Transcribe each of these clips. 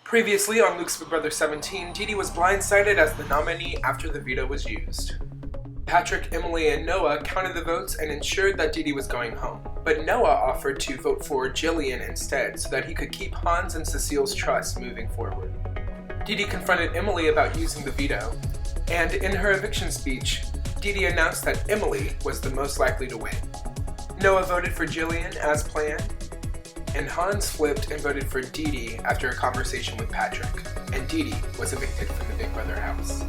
Previously on Luke's Big Brother 17, Dee Dee was blindsided as the nominee after the veto was used. Patrick, Emily, and Noah counted the votes and ensured that Dee Dee was going home. But Noah offered to vote for Jillian instead so that he could keep Hans and Cecile's trust moving forward. Dee Dee confronted Emily about using the veto, and in her eviction speech, Dee Dee announced that Emily was the most likely to win. Noah voted for Jillian as planned, and Hans flipped and voted for Dee Dee after a conversation with Patrick, and Dee Dee was evicted from the Big Brother house.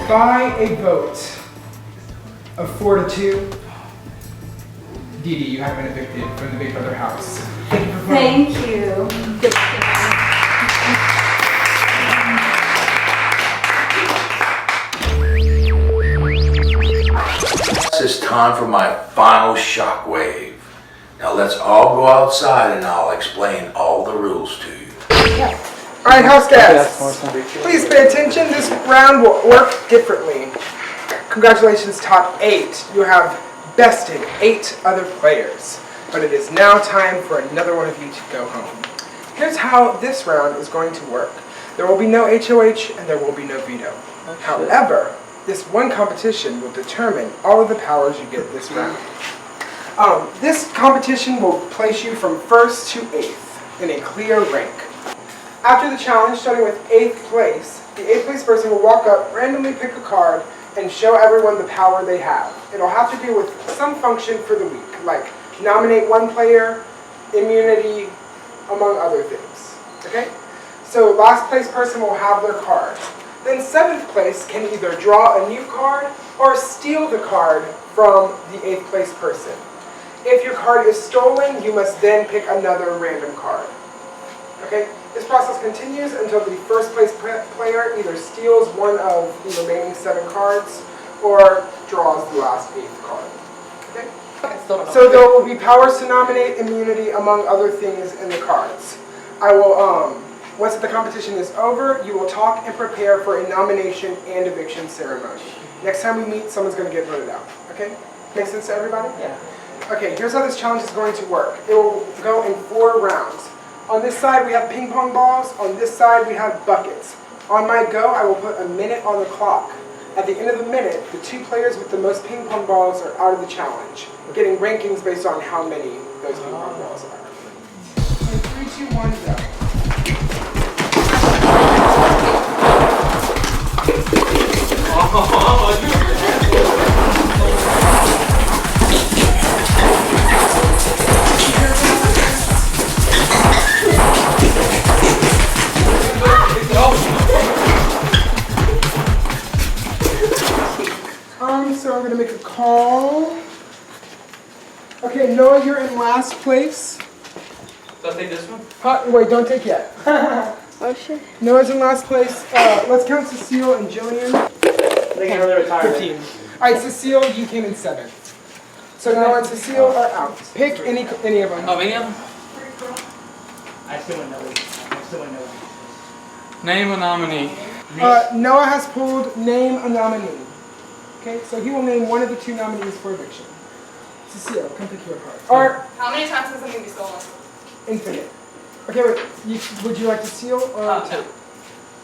By a vote of 4-2, Dee Dee, you have been evicted from the Big Brother house. Thank you for voting. Thank you. It's time for my final shockwave. Now let's all go outside and I'll explain all the rules to you. Yeah. All right, house guests, please pay attention. This round will work differently. Congratulations, top 8. You have bested 8 other players, but it is now time for another one of you to go home. Here's how this round is going to work. There will be no HOH and there will be no veto. However, this one competition will determine all of the powers you get this round. This competition will place you from 1st to 8th in a clear rank. After the challenge, starting with 8th place, the 8th place person will walk up, randomly pick a card, and show everyone the power they have. It'll have to do with some function for the week, like nominate one player, immunity, among other things. Okay? So last place person will have their card. Then 7th place can either draw a new card or steal the card from the 8th place person. If your card is stolen, you must then pick another random card. Okay? This process continues until the 1st place player either steals one of the remaining 7 cards or draws the last 8th card. Okay? So there will be powers to nominate, immunity, among other things in the cards. I will, once the competition is over, you will talk and prepare for a nomination and eviction ceremony. Next time we meet, someone's going to get voted out. Okay? Make sense to everybody? Yeah. Okay, here's how this challenge is going to work. It will go in 4 rounds. On this side, we have ping pong balls. On this side, we have buckets. On my go, I will put a minute on the clock. At the end of the minute, the 2 players with the most ping pong balls are out of the challenge, getting rankings based on how many those ping pong balls are. In 3, 2, 1, go. So I'm going to make a call. Okay, Noah, you're in last place. So I'll take this one? Wait, don't take yet. Oh shit. Noah's in last place. Let's count Cecile and Jillian. They can early retirement. 15. Alright, Cecile, you came in 7th. So Noah and Cecile are out. Pick any of them. Oh, any of them? I still wouldn't know. Name a nominee. Noah has pulled name a nominee. Okay, so he will name one of the 2 nominees for eviction. Cecile, come pick your card. Or how many times has something been stolen? infinite. Okay, wait. Would you like to seal or take?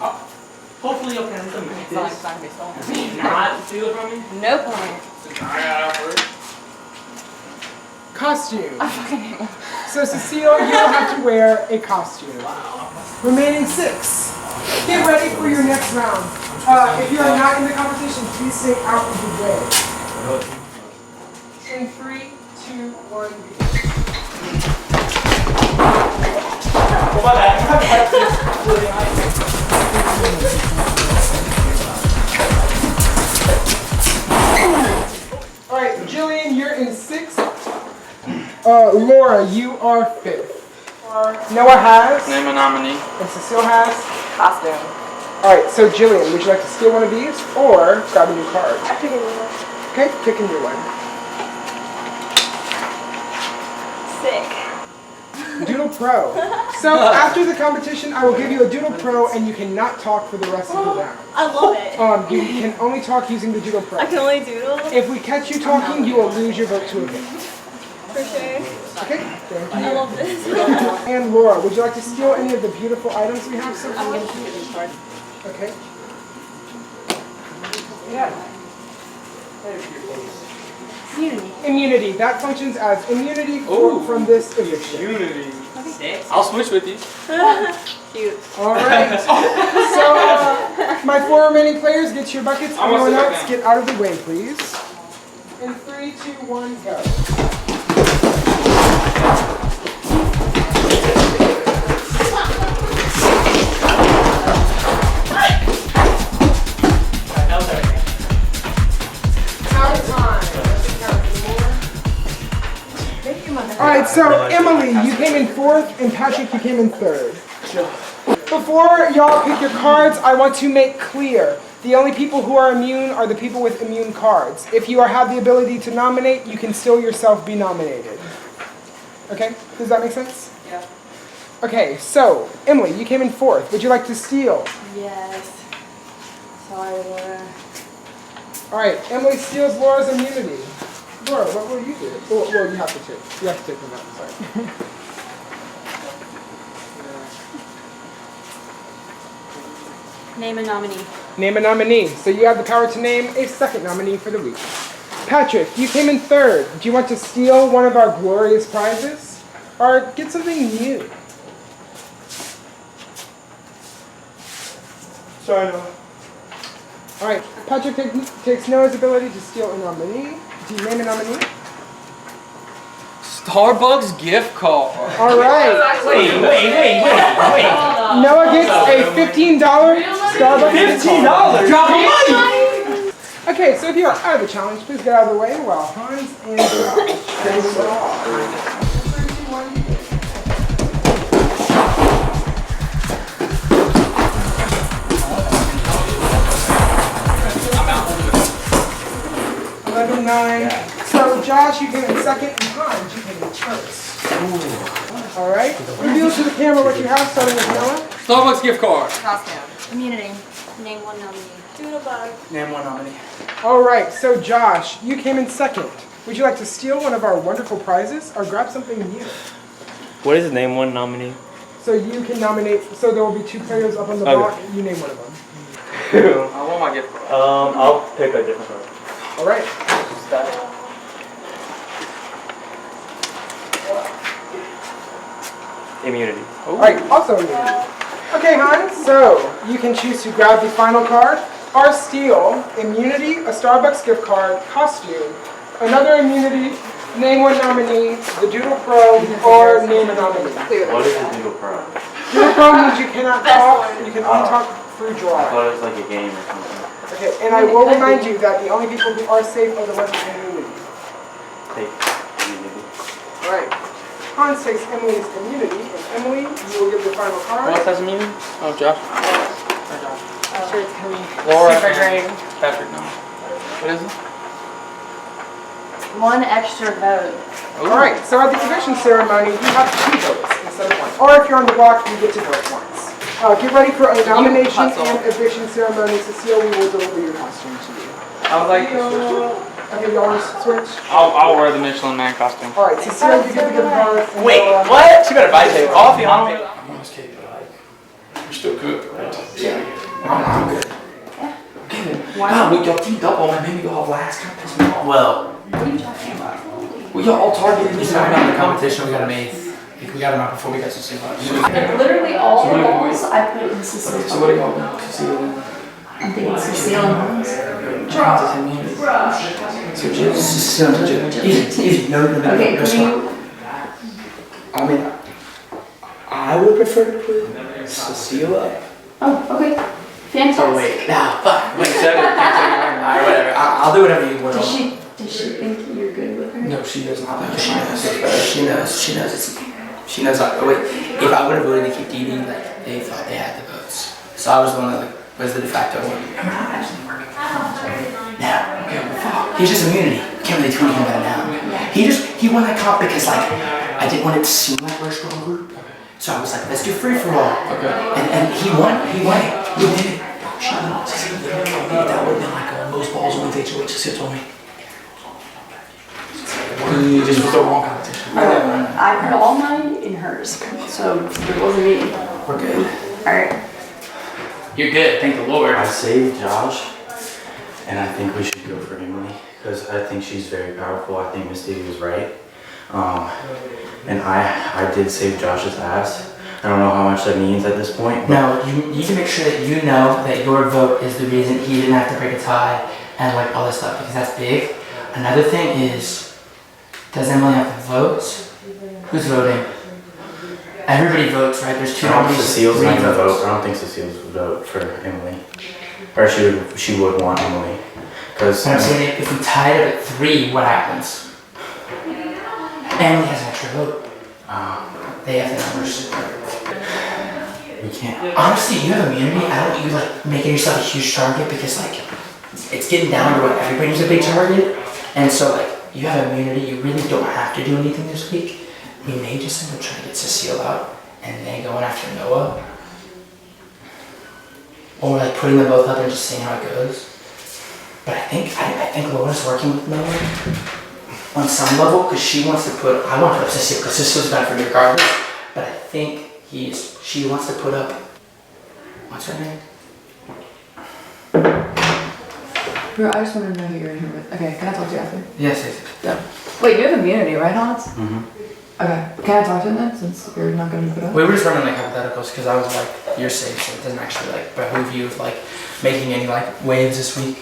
Hopefully you'll cancel me. It's not going to be stolen. Not steal it from me? No point. I got out first. Costume. So Cecile, you will have to wear a costume. Remaining 6. Get ready for your next round. If you are not in the competition, please stay out of the way. In 3, 2, 1, All right, Jillian, you're in 6th. Laura, you are 5th. Noah has. Name a nominee. And Cecile has. Costume. All right, so Jillian, would you like to steal one of these or grab a new card? I pick a new one. Okay, pick a new one. Sick. Doodle Pro. So after the competition, I will give you a Doodle Pro, and you cannot talk for the rest of the round. I love it. You can only talk using the Doodle Pro. I can only doodle. If we catch you talking, you will lose your vote to a gift. For sure. Okay, thank I you. love this. And Laura, would you like to steal any of the beautiful items we have so far? I'm gonna pick a new card. Okay. Unity. Immunity. That functions as immunity from this eviction. Unity. 6. I'll switch with you. Cute. All right. So my 4 remaining players, get your buckets. I want Everyone to sit else, back get out of the way, please. In 3, 2, 1, go. All right, so Emily, you came in 4th, and Patrick, you came in 3rd. Before y'all pick your cards, I want to make clear, the only people who are immune are the people with immune cards. If you have the ability to nominate, you can still yourself be nominated. Okay, does that make sense? Yeah. Okay, so Emily, you came in 4th. Would you like to steal? Yes. Sorry, Laura. All right, Emily steals Laura's immunity. Laura, what will you do? Well, you have to take. You have to take them out. Sorry. Name a nominee. Name a nominee. So you have the power to name a second nominee for the week. Patrick, you came in 3rd. Do you want to steal one of our glorious prizes? Or get something new? Sorry, no. All right, Patrick takes Noah's ability to steal a nominee. Do you name a nominee? Starbucks gift card. All right. Wait. Noah gets a $15 Starbucks gift card. Drop money! Okay, so if you are out of the challenge, please get out of the way while Hans and Josh finish it off. 3, 2, 1, begin. Eleven, 9. So Josh, you came in 2nd, and Hans, you came in 1st. All right. Reveal to the camera what you have, starting with Noah. Starbucks gift card. Costume. Immunity. Name one nominee. Doodle bug. Name one nominee. All right. So Josh, you came in 2nd. Would you like to steal one of our wonderful prizes, or grab something new? What is name one nominee? So you can nominate. So there will be 2 players up on the block. You name one of them. I want my gift card. I'll pick a different card. All right. Immunity. All right. Also immunity. Okay, Hans. So you can choose to grab the final card, or steal immunity, a Starbucks gift card, costume, another immunity, name one nominee, the Doodle Pro, or name a nominee. What is the Doodle Pro? Doodle Pro means you cannot talk. You can only talk through I drawing. thought it was like a game or something. Okay, and I will remind you that the only people who are safe are the ones with immunity. Take immunity. All right. Hans takes Emily's immunity, and Emily, you will give the final What card. has immunity? Oh, Josh. I'm sure it's gonna be Laura. super great. Patrick, no. What is it? 1 extra vote. All right, so at the eviction ceremony, you have 2 votes instead of 1. Or if you're on the block, you get to vote once. Get ready for a nomination and eviction ceremony. Cecile, we will deliver your costume to you. I would like to switch. Okay, y'all want to switch? I'll wear the Michelin Man costume. All right, Cecile, you get the gift card. and Wait, Noah- what? She better buy some coffee on me. I'm honest, Katie, but you're still good, right? Yeah. I'm good. God, we got teamed up on and made me go off last. Kind of pissed me off. Well, What are you talking about? We got all targeted. This is not the competition. We got him 8th. We got him out before we got Cecile. Literally all the balls I put in Cecile. So what do you want? Cecile? I'm thinking Cecile and Holmes. So Cecile, easy. No. Okay, no can you? I mean, I would prefer to put Cecile up. Oh, okay. Fantastic. Oh wait, no, fuck. You said it. You can't Alright, whatever. I'll do whatever you want. Does she think you're good with her? No, she does not. She knows. She knows. Like, oh wait, if I would have voted to keep Dee Dee, like they thought they had the votes, so I was the one that like was the de facto one. Now, okay, fuck. He's just immunity. Can't really do anything about it now. He won that comp because like I didn't want it to seem like we're a strong group, so I was like, let's do free for all. Okay. And he won. He did it. She literally told me that would have been like most balls on the HOH. She told me. You just was the wrong competition. I put all mine in hers, so it wasn't me. We're good. Alright. You're good. Thank the Lord. I saved Josh, and I think we should go for Emily because I think she's very powerful. I think Miss Davy was right, and I did save Josh's ass. I don't know how much that means at this point. No, you need to make sure that you know that your vote is the reason he didn't have to break a tie and like all this stuff because that's big. Another thing is, does Emily have the votes? Who's voting? Everybody votes, right? There's 2 nominees. Cecile's 3 not gonna votes. vote. I don't think Cecile's would vote for Emily, or she would want Emily, because But I'm saying if we tied it at 3, what happens? Emily has an extra vote. They have the numbers. we can't. Honestly, you have immunity. I don't want you like making yourself a huge target because like it's getting down to what everybody's a big target, and so like you have immunity. You really don't have to do anything this week. We may just end up trying to get Cecile out and then going after Noah, or like putting them both up and just seeing how it goes. But I think Laura's working with Noah on some level because she wants to put. I want to put Cecile because Cecile's bad for me regardless. But I think she wants to put up. What's her name? Bro, I just want to know who you're in here with. Okay, can I talk to you after? Yes. Wait, you have immunity, right, Hans? Mm-hmm. Okay, can I talk to him then, since you're not going to put up? We were just running like hypotheticals because I was like, you're safe, so it doesn't actually like behoove you of like making any like waves this week.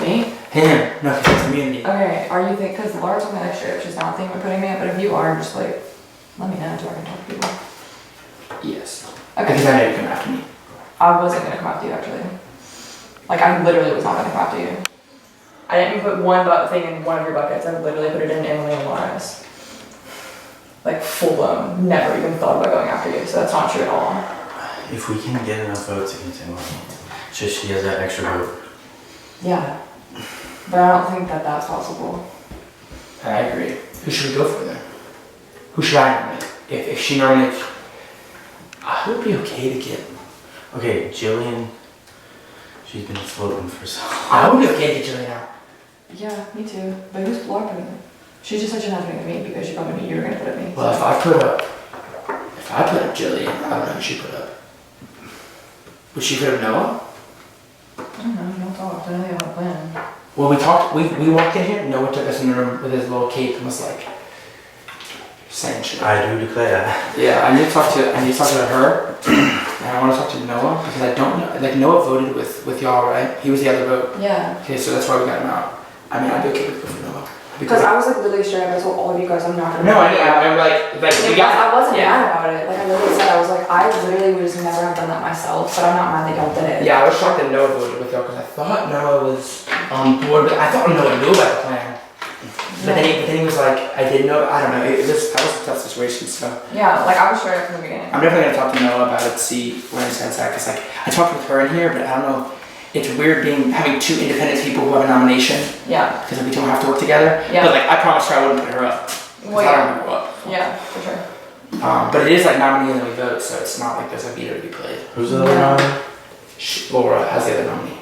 Me? Him, no, because it's immunity. Okay, are you think, because Laura's on the extra if she's not thinking of putting me up, but if you are, just like, let me know so I can talk to people. Yes. Okay. Because I know you come after me. I wasn't going to come after you, actually. Like, I literally was not going to come after you. I didn't put one thing in one of your buckets. I literally put it in Emily and Laura's. Like, full blown. Never even thought about going after you, so that's not true at all. If we can get enough votes against Emily, just she has that extra vote. Yeah. But I don't think that that's possible. I agree. Who should we go for then? Who should I nominate? If she nominates, I would be okay to get. Okay, Jillian, she's been floating for so long. I would be okay to get Jillian out. Yeah, me too. But who's Laura putting it? She just said she's not putting it at me because she probably knew you were going to put it at me. Well, if I put up Jillian, I don't know who she put up. Would she put up Noah? I don't know, you don't talk. I know they have a plan. Well, we talked. We walked in here. Noah took us in the room with his little cape and was like saying shit. I do declare. Yeah, I need to talk to her, and I want to talk to Noah because I don't know. Like Noah voted with y'all, right? He was the other vote. Yeah. Okay, so that's why we got him out. I mean, I'd be okay with going for Noah. Because I was like literally straight up. I told all of you guys I'm not going to. No, I know. I'm like we got. I wasn't yeah. mad about it. Like I literally said, I was like, I literally would just never have done that myself. But I'm not mad that y'all did it. Yeah, I was shocked that Noah voted with y'all because I thought Noah was on board, but I thought Noah knew about the plan. But then he was like, I didn't know. I don't know. That was a tough situation. So Yeah, like I was straight up from the beginning. I'm definitely gonna talk to Noah about it, see where his head's at. Cause like I talked with her in here, but I don't know. It's weird having 2 independent people who have a nomination Yeah. because we don't have to work together. Yeah. But like I promised her I wouldn't put her up. Well, I don't know what. Yeah, for sure. But it is like nominee and then we vote, so it's not like there's a veto to be played. Who's the other nominee? Laura has the other nominee.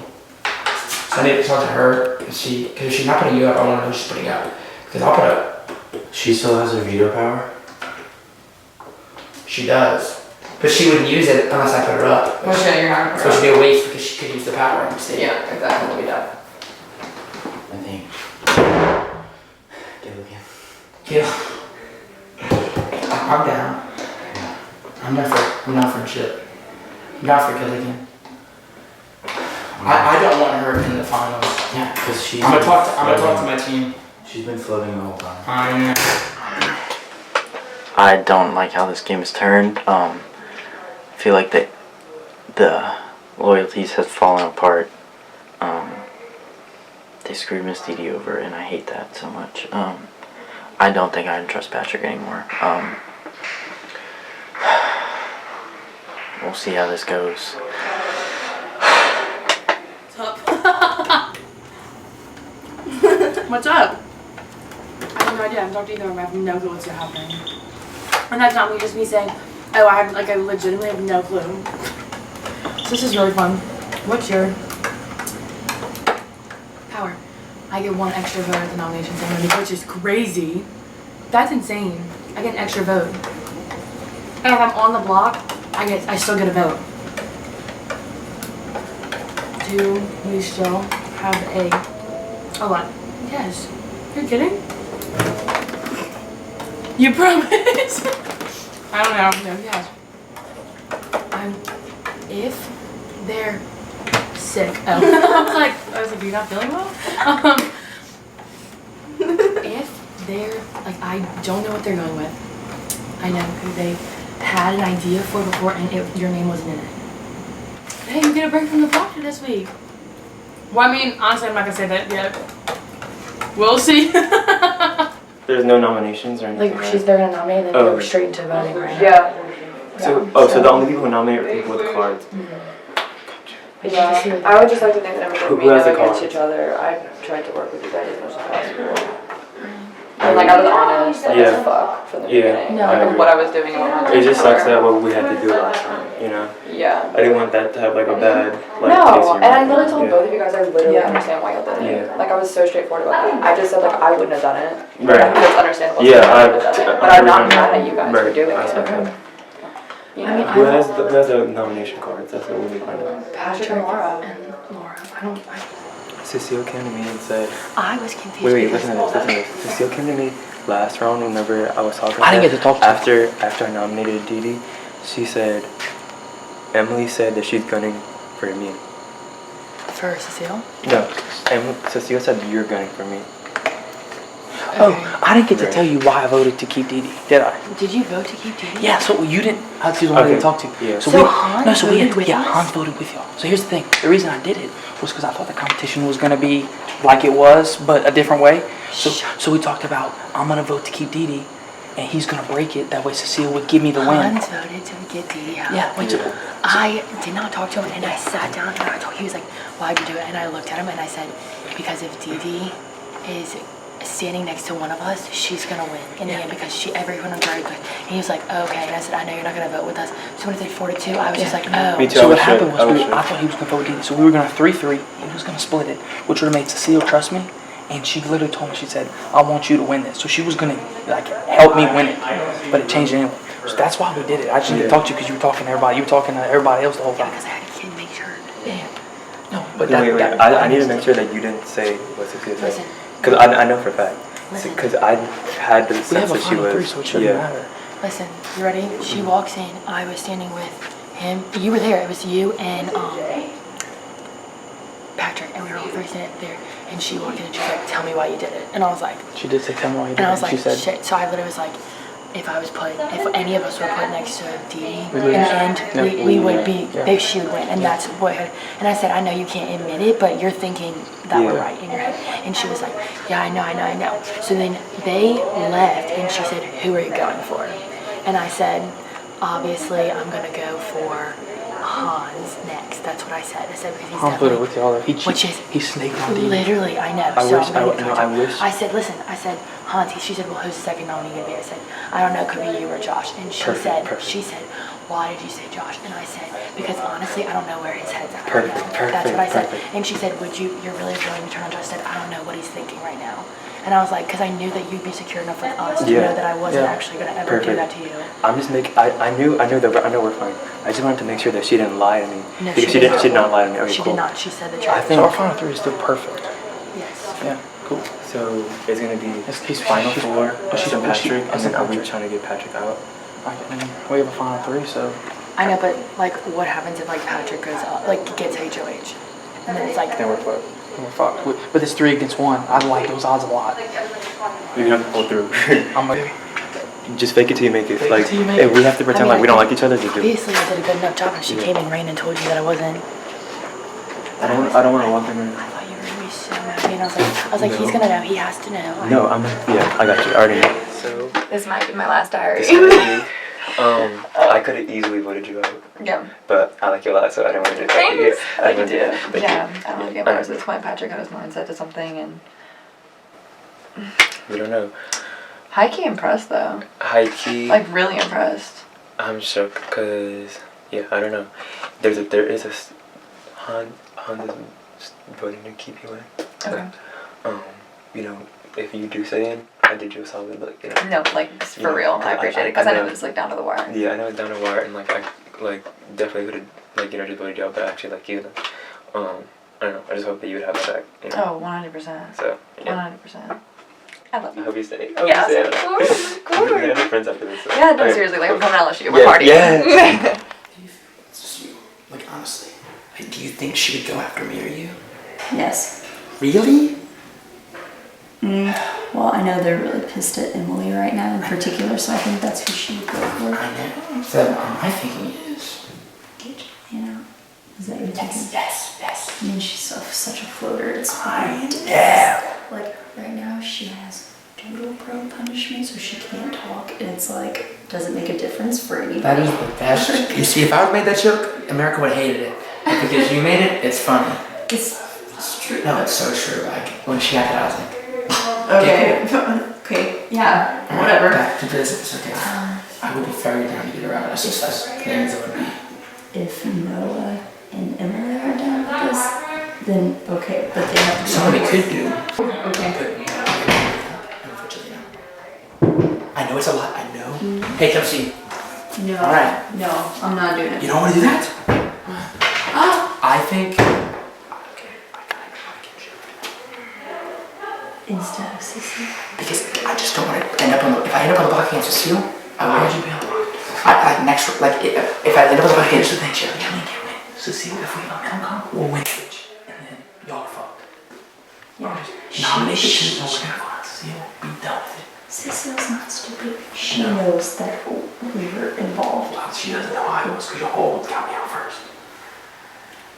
So I need to talk to her and see, because if she's not putting you up, I want to know who she's putting up. Because I'll put up. She still has her veto power? She does. But she wouldn't use it unless I put her up. Well, yeah, you're not. So it'd be a waste because she could use the power instead. Yeah, exactly. We'll be done. I think. Gilligan. Yeah. I'm down. I'm down for Chip. I'm down for Gilligan. I don't want her in the finals. Yeah, because she's. I'm gonna talk to my team. She's been floating the whole time. I don't like how this game is turned. I feel like the loyalties have fallen apart. They screwed Miss Dee Dee over, and I hate that so much. I don't think I can trust Patrick anymore. We'll see how this goes. What's up? I have no idea. I haven't talked to either of them. I have no clue what's happening. And that's not me, just me saying, oh, I legitimately have no clue. So this is really fun. What's your power? I get 1 extra vote at the nomination ceremony, which is crazy. That's insane. I get an extra vote. And if I'm on the block, I still get a vote. Do we still have a lot? Yes. You're kidding? You promise? I don't know. No, yes. If they're sick. Oh. I was like, you're not feeling well? If they're, like, I don't know what they're going with. I know who they had an idea for before and your name wasn't in it. Hey, you get a break from the doctor this week. Well, I mean, honestly, I'm not gonna say that yet. We'll see. There's no nominations or anything. Like, they're gonna nominate and then go straight into voting, right? Yeah. So the only people who nominate are people with cards. Yeah. I would just like to think that Who everybody has the against cards? each other. I tried to work with you guys as much as possible. And like I was honest, like as fuck from the beginning. No. Like what I was doing and what I was It just sucks that what we had to do last time, you know? Yeah. I didn't want that to have like a bad like taste No, in and I your literally mouth. told both of you guys I literally understand why y'all did it. Yeah. Like I was so straightforward about that. I just said like I wouldn't have done it. Right. It's understandable. Yeah, I would have done it. But I'm not mad at you guys for doing I said it. that. You know? Who has the nomination cards? That's what we find out. Patrick and Laura. Cecile came to me and said, I was confused. wait, listen to this. Cecile came to me last round whenever I was talking to her. I didn't get to talk to her. After I nominated Dee Dee, she said, Emily said that she's gunning for me. For Cecile? No, Cecile said you're gunning for me. Oh, I didn't get to tell you why I voted to keep Dee Dee, did I? Did you vote to keep Dee Dee? Yeah, so you didn't. That's the one I didn't talk to. Yeah. Hans voted with us? Hans voted with y'all. So here's the thing. The reason I did it was because I thought the competition was gonna be like it was, but a different way. So we talked about I'm gonna vote to keep Dee Dee, and he's gonna break it. That way Cecile would give me the win. Hans voted to get Dee Dee out. Yeah. Wait. I did not talk to him, and I sat down and I told he was like, "Why'd you do it?" And I looked at him and I said, "Because if Dee Dee is standing next to one of us, she's gonna win in the end because everyone was very good." And he was like, oh, "Okay." And I said, "I know you're not gonna vote with us." So when it said 4-2, I was just like, "Oh." Me too. So what happened was I thought he was gonna vote with Dee Dee. So we were gonna 3-3. He was gonna split it, which would have made Cecile trust me. And she literally told me, she said, "I want you to win this." So she was gonna like help me win it, but it changed anyway. So that's why we did it. I just didn't talk to you because you were talking to everybody. You were talking to everybody else the whole time. Because I had a kid make sure. Yeah. No, but Wait. I need to make sure that you didn't say what Cecile said. Listen. Because I know for a fact. Listen. Because I had the we sense have a that she final was. 3, so it shouldn't matter. Listen, you ready? She walks in. I was standing with him. You were there. It was you and Patrick, and we were all three standing there. And she walked in and she was like, "Tell me why you did it." And I was like, She did say, "Tell me why you did and I it." was like, She said, "Shit." So I literally was like, if any of us were put next to Dee Dee, We in lose. the end, No, we would be, yeah. she would win. And that's what, and I said, "I know you can't admit it, but you're thinking that we're Yeah. right in your head." And she was like, "Yeah, I know. So then they left and she said, "Who are you going for?" And I said, "Obviously, I'm going to go for Hans next." That's what I said. I said, because he's Hans voted definitely, with y'all. which is He snaked on Dee Dee. literally, I know. I so wish- I'm gonna I- get no, talked I to. wish- I said, "Listen," I said, "Hans," she said, "Well, who's the second nominee gonna be?" I said, "I don't know, could be you or Josh." And she Perfect. she said, "Why did you say Josh?" And I said, "Because honestly, I don't know where his head's at Perfect, right now." perfect, That's what I said. perfect. And she said, you're really willing to turn on Josh?" I said, "I don't know what he's thinking right now." And I was like, because I knew that you'd be secure enough with us to Yeah. know that I wasn't Yeah. actually gonna ever do Perfect. that to you. I'm just making. I know we're fine. I just wanted to make sure that she didn't lie to me. No, Because she did she did not lie to me. Okay, She cool. did not. She said the I truth. think. So our final 3 is still perfect. Yes. Yeah, cool. So it's gonna be He's final she's- four, but she's- St. Patrick, and then are we Patrick. trying to get Patrick out? We have a final three, so. I know, but like, what happens if like Patrick goes up, like gets HOH, and then it's like, Then we're fucked. We're fucked. But it's 3 against 1. I like those odds a lot. You're gonna have to pull through. I'm like, Just fake it till you make it. Fake it Like, till you make if it. we have to pretend I mean, like we don't like each other, just do it. obviously I did a good enough job, and she came in rain and told you that I wasn't. I don't want to walk in there. I thought you were gonna be so mad at me, and I was like, he's gonna know, he has to know. No, yeah, I got you. I already know. So, This might be my last diary. I could have easily voted you out, Yeah. but I like you a lot, so I didn't want to do Thanks. I didn't do it. Thank Yeah, I don't get bars. It's when Patrick got his mindset to something, and you. We don't know. high key impressed though. High key. Like really impressed. I'm shook because I don't know. There is a Honda's voting to keep you in. Okay. If you do say in, I did you a solid, but No, like for Yeah, real. I appreciate it because I know know. it's like down to the wire. Yeah, I know it's down to wire, and I definitely would have just voted you out, but I actually like you. I don't know. I just hope that you would have it back. Oh, 100%. So 100%. I love I you. hope you stay. Yeah, We're of course. gonna be friends after this. So. Yeah, no, Okay. seriously, like I'm coming out of We're Yeah, partying. yeah. It's just you. Like, honestly. Like, do you think she would go after me or you? Yes. Really? Well, I know they're really pissed at Emily right now in particular, so I think that's who she would go for. I know. So, my thinking is. You know? Is that your thinking? Yes. I mean, she's such a floater. It's I fine. know. Like, right now, she has total pro punishment, so she can't talk, and it's like, doesn't make a difference for anybody. That is the best. You see, if I would have made that joke, America would have hated it. But because you made it, it's funny. It's true. No, it's so true. Like, when she got that, I was like, Okay. Okay. Yeah. Whatever. back to business, okay. I would be very down to get her out. That's just as things it would be. If Noah and Emily are down with this, then okay, but they have to be. Somebody could do. Okay. I know it's a lot, I know. Hey, come see. No. All right. No, I'm not doing it. You don't want to do that? I think. Instead of Sissy. Because I just don't want to end up on the. If I end up on the block against Cecile, why would you be on the block? If I end up on the block against Cecile, Emily can't win. Cecile, if we come, we'll win. And then y'all are fucked. Yeah. Nominate the two, we're gonna go out Cecile, be done with it. Cecile's not stupid. She knows that we were involved. Well, she doesn't know I was because your whole got me out first.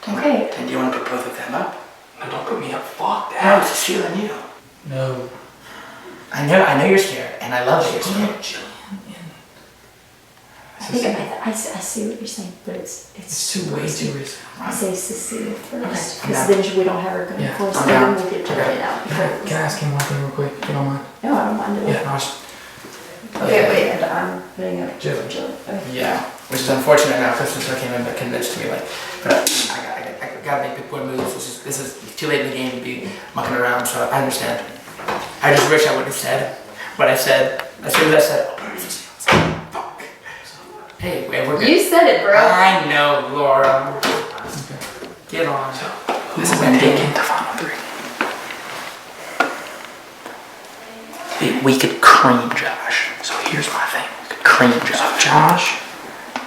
Okay. And do you want to put both of them up? No, don't put me up. Fuck that. No, Cecile and you. No. I know you're scared, and I love that you're scared. I see what you're saying, but it's Too way too risky. I say Cecile first, Okay, because then we don't have her going Yeah, for us, I'm and then down. we'll get to Okay. it out. Can I ask him one thing real quick, if you don't mind? No, I don't mind it. Yeah, no, I just, Okay, wait, and I'm putting up Jill. Okay. Yeah, which is unfortunate now. Christmas came in, but convinced me but I gotta make big boy moves. This is too late in the game to be mucking around. So I understand. I just wish I would have said what I said as soon as I said. Oh, fuck. Hey, we're good. You said it, bro. I know, Laura. Get on. This is gonna take into final three. We could cream Josh. So here's my thing. We could cream Josh. so Josh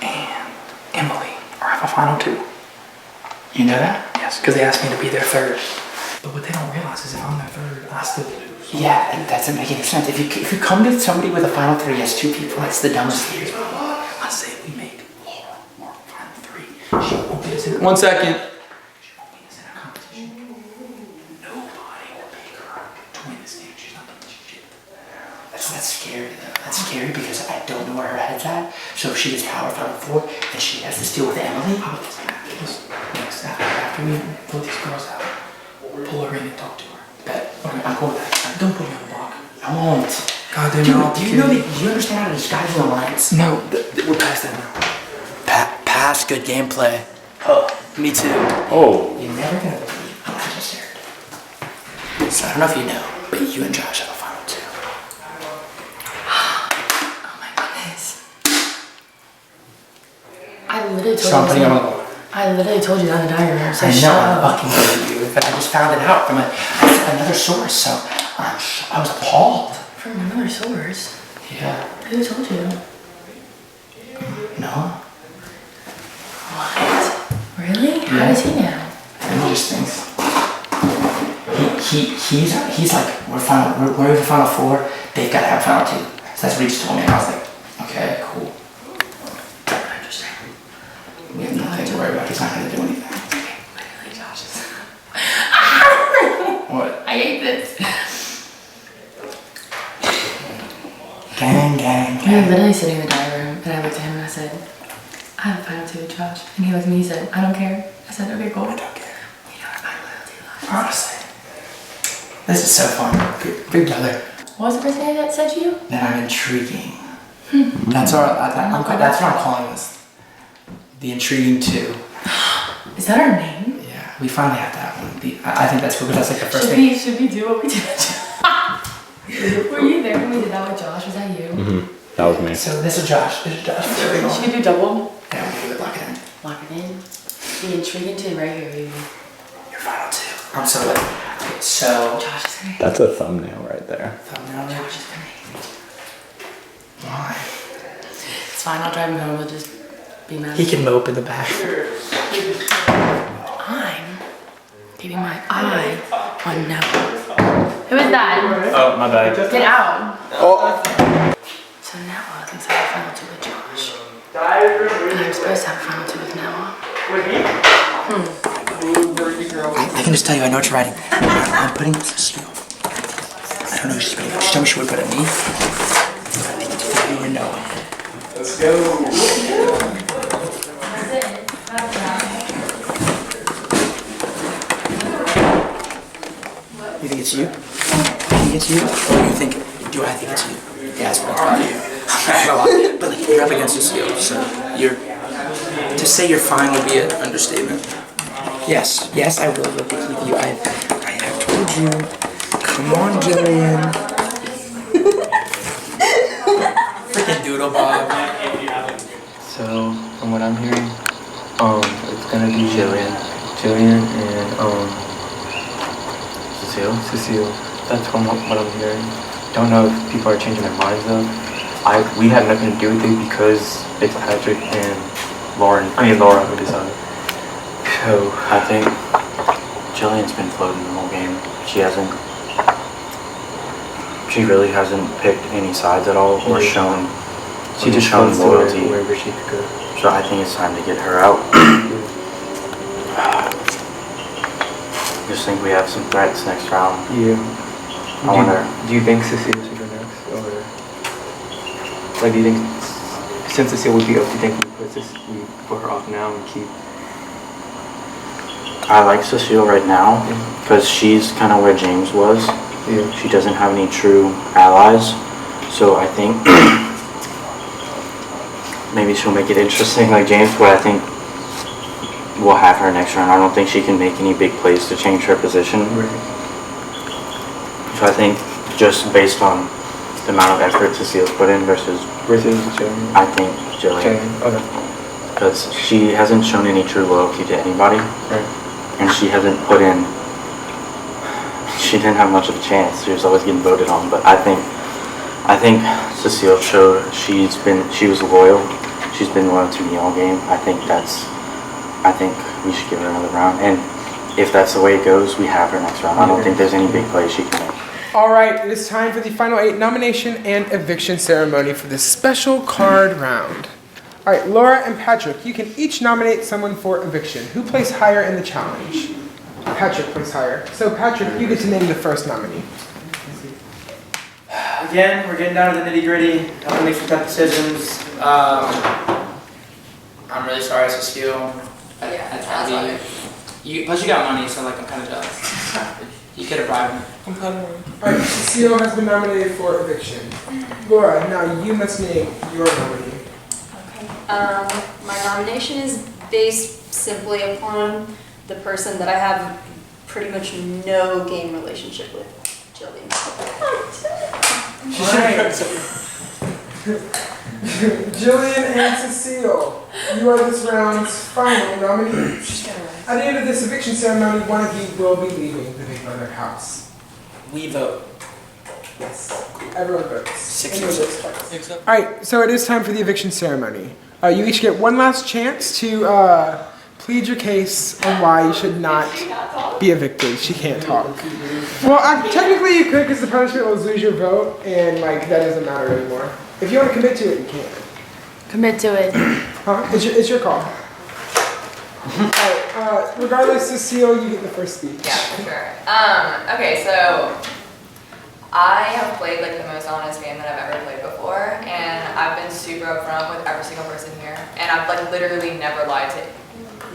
and Emily are have a final 2. You know that? Yes, because they asked me to be their 3rd. But what they don't realize is if I'm their 3rd, I still lose. Yeah, and that doesn't make any sense. If you come to somebody with a final 3 as 2 people, that's the dumbest thing. I say we make Laura more final 3. She won't beat us in 1 second. She won't beat us in a competition. Nobody will pick her to win this game. She's not doing shit. That's scary though. That's scary because I don't know where her head's at. So if she gets power final 4 and she has to deal with Emily. Next, after we put these girls out, pull her in and talk to her. Bet. Okay, I'm cool with that. Don't put me on the block. I won't. God damn it, Dude, I'll do kill you know that? Do you understand how to disguise an alliance? No, we're past that now. Pass, good gameplay. Me too. Oh. You're never gonna believe what I just heard. So I don't know if you know, but you and Josh have a final 2. Oh my goodness. I literally told So I'm putting you. you on the board. I literally told you that in the diary room. So I know shut I'm up. fucking with you, but I just found it out from another source. So I was appalled. From another source. Yeah. Who told you? Noah? What? Really? How Yeah. does he know? And he just thinks. He's like, we're in the final four, they've got to have final two. So that's what he just told me, and I was like, okay, cool. Interesting. We have nothing to worry about, he's not going to do anything. Literally, Josh is. What? I hate this. Gang. We were literally sitting in the dining room, and I looked at him and I said, I have a final two with Josh. And he looked at me and he said, I don't care. I said, okay, cool. I don't care. You know what my loyalty lies. Honestly. This is so fun. Big brother. What was the first thing that said to you? That I'm intriguing. That's what I'm calling this. The Intriguing 2. Is that our name? Yeah, we finally have to have one. I think that's cool, but that's like the first thing. Should we do what we did? Were you there when we did that with Josh? Was that you? Mm-hmm. That was me. So this is Josh. Should we do double? Yeah, we can do it. Lock it in. Lock it in. The Intriguing 2 right here, baby. Your final two. I'm so like. Okay, so. Josh is gonna hate That's a thumbnail right there. Thumbnail. Josh is gonna hate me. Why? It's fine, I'll drive him home. We'll just be mad. He can mope in the back. I'm keeping my eye on Noah. Who is that? Oh, my bad. Get out. Oh. So Noah thinks I have a final two with Josh. And I'm supposed to have a final two with Noah. I can just tell you, I know what you're writing. I'm putting Cecile. I don't know who she's putting. She told me she would put it me. I think it's you and Noah. Let's go. You think it's you? You think it's you? Or you think, do I think it's you? Yeah, it's probably you. I'm not gonna lie. But like, you're up against Cecile, so to say you're fine would be an understatement. Yes, I will look at keep you. I have told you. Come on, Jillian. Freaking doodle bob. So, from what I'm hearing, it's gonna be Jillian and Cecile. That's from what I'm hearing. Don't know if people are changing their minds though. We had nothing to do with it because it's Patrick and Laura who decided. So I think Jillian's been floating the whole game. She really hasn't picked any sides at all or shown. She just shown shows loyalty. wherever she could go. So I think it's time to get her out. Just think we have some threats next round. Yeah. I wonder. Do you think Cecile should go next, or like do you think since Cecile would be up, do you think we put her off now and keep? I like Cecile right now because she's kind of where James was. Yeah. She doesn't have any true allies, so I think maybe she'll make it interesting like James, but I think we'll have her next round. I don't think she can make any big plays to change her position. Right. So I think just based on the amount of effort Cecile's put in versus Jillian. I think Jillian. Okay. Because she hasn't shown any true loyalty to anybody. Right. And she hasn't put in, she didn't have much of a chance. She was always getting voted on. But I think Cecile showed she was loyal. She's been loyal to me all game. I think we should give her another round. And if that's the way it goes, we have her next round. I don't think there's any big plays she can make. All right, it is time for the final 8 nomination and eviction ceremony for this special card round. All right, Laura and Patrick, you can each nominate someone for eviction. Who placed higher in the challenge? Patrick placed higher. So Patrick, you get to name the first nominee. Again, we're getting down to the nitty gritty. Have to make some tough decisions. I'm really sorry, Cecile. Plus you got money, so like I'm kind of jealous. You could have bribed me. All right, Cecile has been nominated for eviction. Laura, now you must name your nominee. My nomination is based simply upon the person that I have pretty much no game relationship with, Jillian. Jillian and Cecile, you are this round's final nominees. At the end of this eviction ceremony, one of you will be leaving the Big Brother house. We vote. Yes. Everyone votes. 6 up. All right, so it is time for the eviction ceremony. You each get one last chance to plead your case on why you should not be evicted. She can't talk. Well, technically you could, because the punishment was lose your vote, and like that doesn't matter anymore. If you want to commit to it, you can. Commit to it. Huh? It's your call. Alright, regardless, Cecile, you get the first speech. Yeah, for sure. Okay, so I have played like the most honest game that I've ever played before, and I've been super upfront with every single person here, and I've like literally never lied to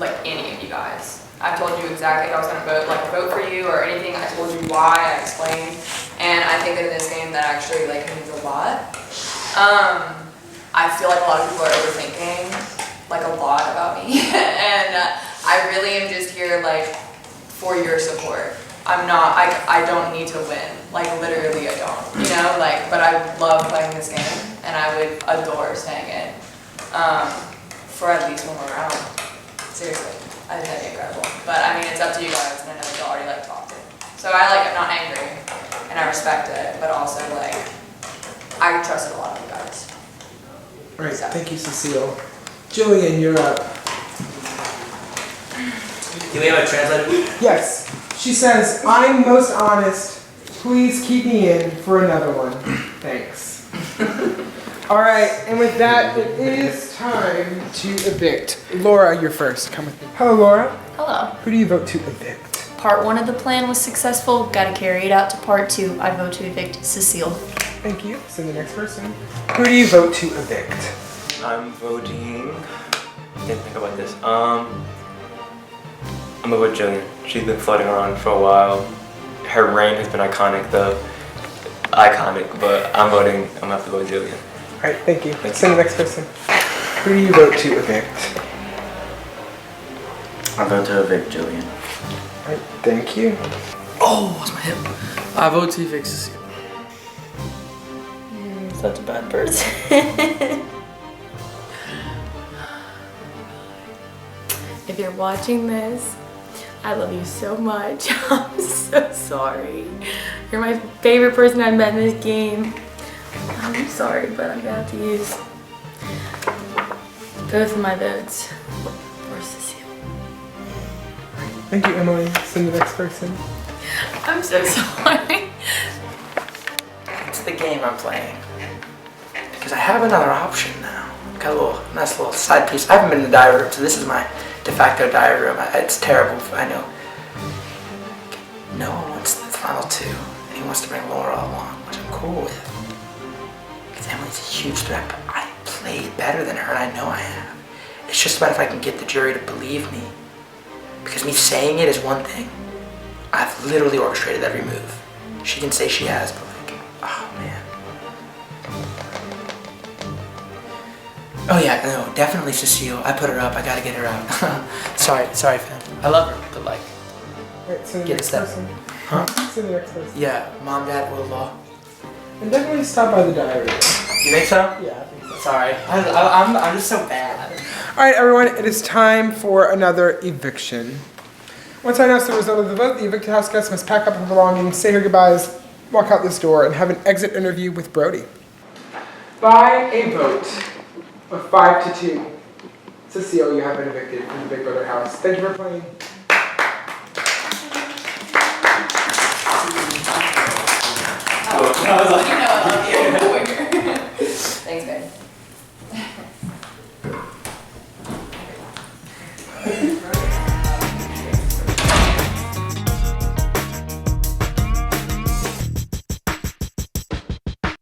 like any of you guys. I've told you exactly how I was gonna vote for you or anything. I told you why, I explained, and I think that in this game that actually like means a lot. I feel like a lot of people are overthinking like a lot about me, and I really am just here like for your support. I'm not, I don't need to win, like literally I don't, you know, like, but I love playing this game, and I would adore staying in, for at least one more round. Seriously, I think that'd be incredible. But I mean, it's up to you guys, and I know that y'all already like talking. So I'm not angry, and I respect it, but also like, I trusted a lot of you guys. All right, thank you, Cecile. Jillian, you're up. Do we have a translator? Yes. She says, I'm most honest. Please keep me in for another one. Thanks. All right, and with that, it is time to evict. Laura, you're first. Come with me. Hello, Laura. Hello. Who do you vote to evict? Part 1 of the plan was successful. Gotta carry it out to part 2. I vote to evict Cecile. Thank you. So the next person. Who do you vote to evict? I'm voting. Didn't think about this. I'm gonna vote Jillian. She's been floating around for a while. Her reign has been iconic, though. Iconic, but I'm gonna have to vote Jillian. All right, thank you. So the next person. Who do you vote to evict? I vote to evict Jillian. All right, thank you. Oh, what's my hip? I vote to evict Cecile. Such a bad person. If you're watching this, I love you so much. I'm so sorry. You're my favorite person I've met in this game. I'm sorry, but I'm gonna have to use both of my votes for Cecile. Thank you, Emily. So the next person. I'm so sorry. It's the game I'm playing. Because I have another option now. Got a little nice little side piece. I haven't been in the diary room, so this is my de facto diary room. It's terrible, I know. Noah wants the final 2, and he wants to bring Laura along, which I'm cool with. Because Emily's a huge threat, but I played better than her, and I know I have. It's just about if I can get the jury to believe me. Because me saying it is one thing. I've literally orchestrated every move. She can say she has, but like, oh man. Oh yeah, no, definitely Cecile. I put her up. I gotta get her out. sorry, fam. I love her, but like, Right, so the get next step. person. Huh? So the next person. Yeah, mom, dad, will law. And definitely stop by the diary. You think so? Yeah, I think so. Sorry, I'm just so bad. All right, everyone, it is time for another eviction. Once I announce the result of the vote, the evicted house guests must pack up her belongings, say her goodbyes, walk out this door, and have an exit interview with Brody. By a vote of 5-2, Cecile, you have been evicted from the Big Brother house. Thank you for playing. You know I love you.